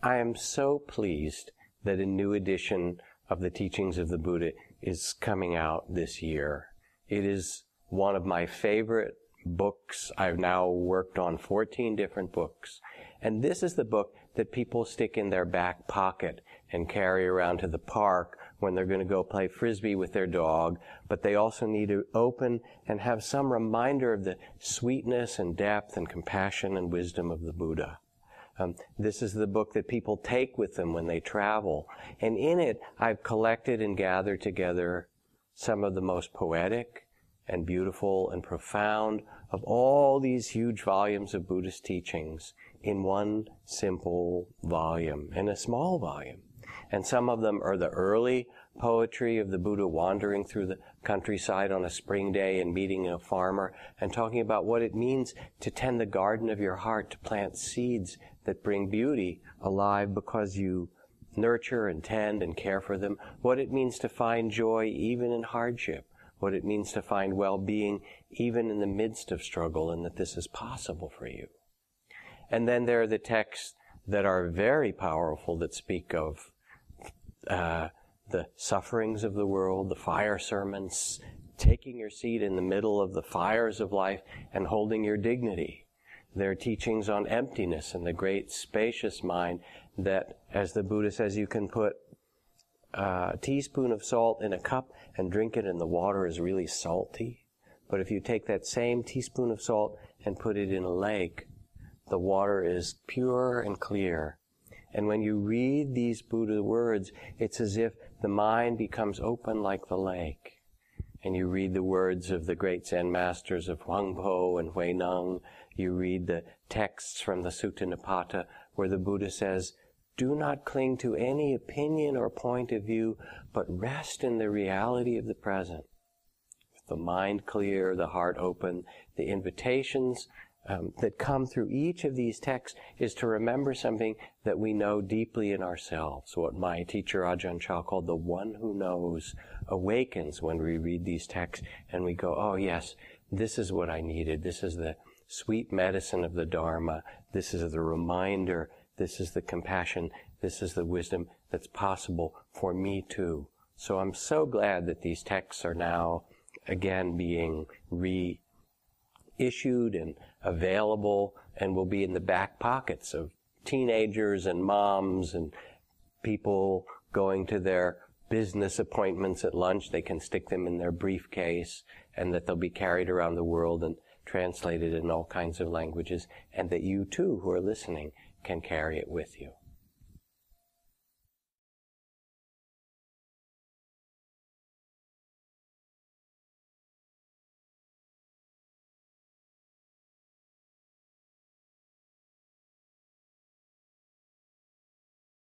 I am so pleased that a new edition of the Teachings of the Buddha is coming out this year. It is one of my favorite books. I've now worked on 14 different books. And this is the book that people stick in their back pocket and carry around to the park when they're going to go play frisbee with their dog. But they also need to open and have some reminder of the sweetness and depth and compassion and wisdom of the Buddha. This is the book that people take with them when they travel. And in it, I've collected and gathered together some of the most poetic and beautiful and profound of all these huge volumes of Buddhist teachings in one simple volume, in a small volume. And some of them are the early poetry of the Buddha wandering through the countryside on a spring day and meeting a farmer and talking about what it means to tend the garden of your heart, to plant seeds that bring beauty alive because you nurture and tend and care for them, what it means to find joy even in hardship, what it means to find well-being even in the midst of struggle, and that this is possible for you. And then there are the texts that are very powerful that speak of the sufferings of the world, the fire sermons, taking your seat in the middle of the fires of life and holding your dignity. There are teachings on emptiness and the great spacious mind that, as the Buddha says, you can put a teaspoon of salt in a cup and drink it and the water is really salty. But if you take that same teaspoon of salt and put it in a lake, the water is pure and clear. And when you read these Buddha words, it's as if the mind becomes open like the lake. And you read the words of the great Zen masters of Huangpo and Huineng. You read the texts from the Sutta Nipata where the Buddha says, do not cling to any opinion or point of view, but rest in the reality of the present. With the mind clear, the heart open, the invitations that come through each of these texts is to remember something that we know deeply in ourselves. What my teacher Ajahn Chah called the one who knows awakens when we read these texts and we go, oh yes, this is what I needed. This is the sweet medicine of the Dharma. This is the reminder. This is the compassion. This is the wisdom that's possible for me too. So I'm so glad that these texts are now again being reissued and available and will be in the back pockets of teenagers and moms and people going to their business appointments at lunch. They can stick them in their briefcase, and that they'll be carried around the world and translated in all kinds of languages, and that you too who are listening can carry it with you.